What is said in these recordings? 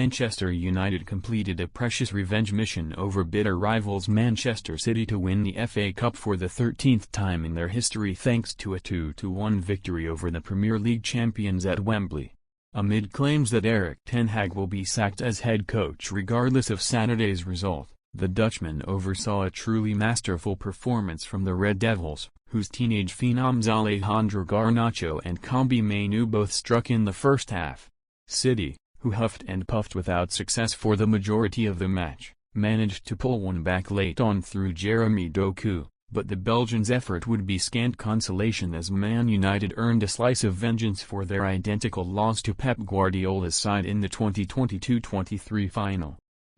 Manchester United completed a precious revenge mission over bitter rivals Manchester City to win the FA Cup for the 13th time in their history thanks to a 2-1 victory over the Premier League champions at Wembley. Amid claims that Erik Ten Hag will be sacked as head coach regardless of Saturday's result, the Dutchman oversaw a truly masterful performance from the Red Devils, whose teenage phenoms Alejandro Garnacho and Kobbie Mainoo both struck in the first half. City, who huffed and puffed without success for the majority of the match, managed to pull one back late on through Jeremy Doku, but the Belgians' effort would be scant consolation as Man United earned a slice of vengeance for their identical loss to Pep Guardiola's side in the 2022-23 final.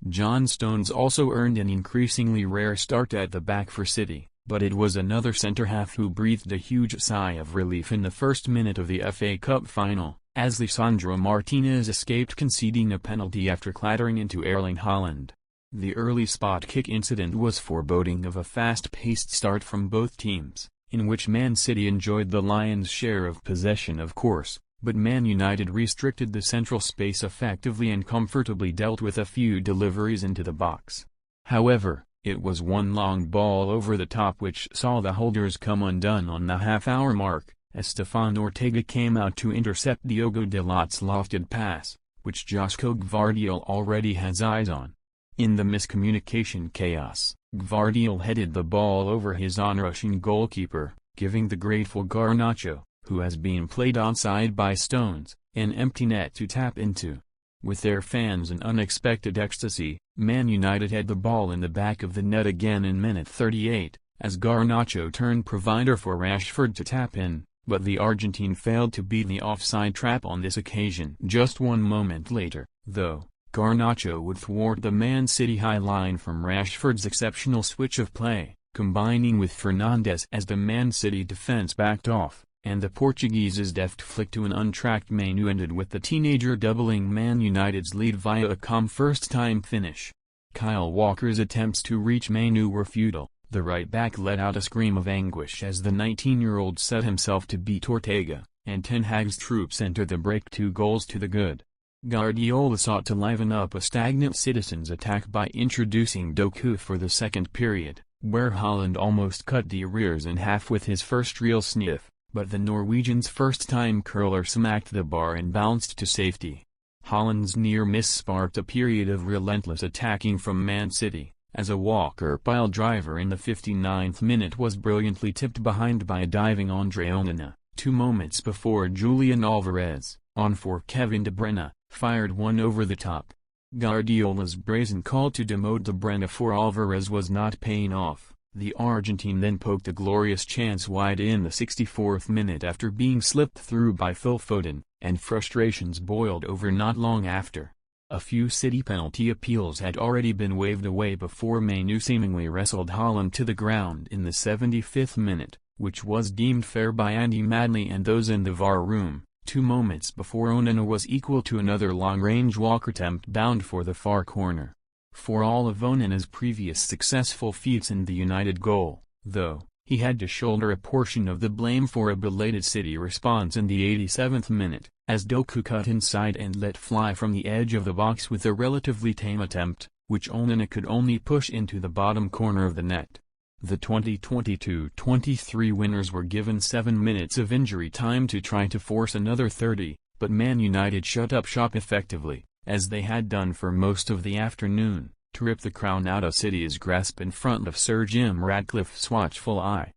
John Stones also earned an increasingly rare start at the back for City, but it was another centre-half who breathed a huge sigh of relief in the first minute of the FA Cup final, as Lisandro Martinez escaped conceding a penalty after clattering into Erling Haaland. The early spot kick incident was foreboding of a fast-paced start from both teams, in which Man City enjoyed the lion's share of possession of course, but Man United restricted the central space effectively and comfortably dealt with a few deliveries into the box. However, it was one long ball over the top which saw the holders come undone on the half-hour mark, as Stefan Ortega came out to intercept Diogo Dalot's lofted pass, which Josko Gvardiol already has eyes on. In the miscommunication chaos, Gvardiol headed the ball over his onrushing goalkeeper, giving the grateful Garnacho, who has been played onside by Stones, an empty net to tap into. With their fans in unexpected ecstasy, Man United had the ball in the back of the net again in minute 38, as Garnacho turned provider for Rashford to tap in, but the Argentine failed to beat the offside trap on this occasion. Just one moment later, though, Garnacho would thwart the Man City high line from Rashford's exceptional switch of play, combining with Fernandes as the Man City defense backed off, and the Portuguese's deft flick to an untracked Mainoo ended with the teenager doubling Man United's lead via a calm first-time finish. Kyle Walker's attempts to reach Mainoo were futile. The right-back let out a scream of anguish as the 19-year-old set himself to beat Ortega, and Ten Hag's troops entered the break 2 goals to the good. Gvardiol sought to liven up a stagnant Citizens' attack by introducing Doku for the second period, where Haaland almost cut the arrears in half with his first real sniff, but the Norwegian's first-time curler smacked the bar and bounced to safety. Haaland's near miss sparked a period of relentless attacking from Man City, as a Walker pile driver in the 59th minute was brilliantly tipped behind by a diving Andre Onana, 2 moments before Julian Alvarez, on for Kevin De Bruyne, fired one over the top. Guardiola's brazen call to demote De Bruyne for Alvarez was not paying off. The Argentine then poked a glorious chance wide in the 64th minute after being slipped through by Phil Foden, and frustrations boiled over not long after. A few City penalty appeals had already been waved away before Mainoo seemingly wrestled Haaland to the ground in the 75th minute, which was deemed fair by Andy Madley and those in the VAR room, 2 moments before Onana was equal to another long-range Walker attempt bound for the far corner. For all of Onana's previous successful feats in the United goal, though, he had to shoulder a portion of the blame for a belated City response in the 87th minute, as Doku cut inside and let fly from the edge of the box with a relatively tame attempt, which Onana could only push into the bottom corner of the net. The 2022-23 winners were given 7 minutes of injury time to try to force another 30, but Man United shut up shop effectively, as they had done for most of the afternoon, to rip the crown out of City's grasp in front of Sir Jim Ratcliffe's watchful eye.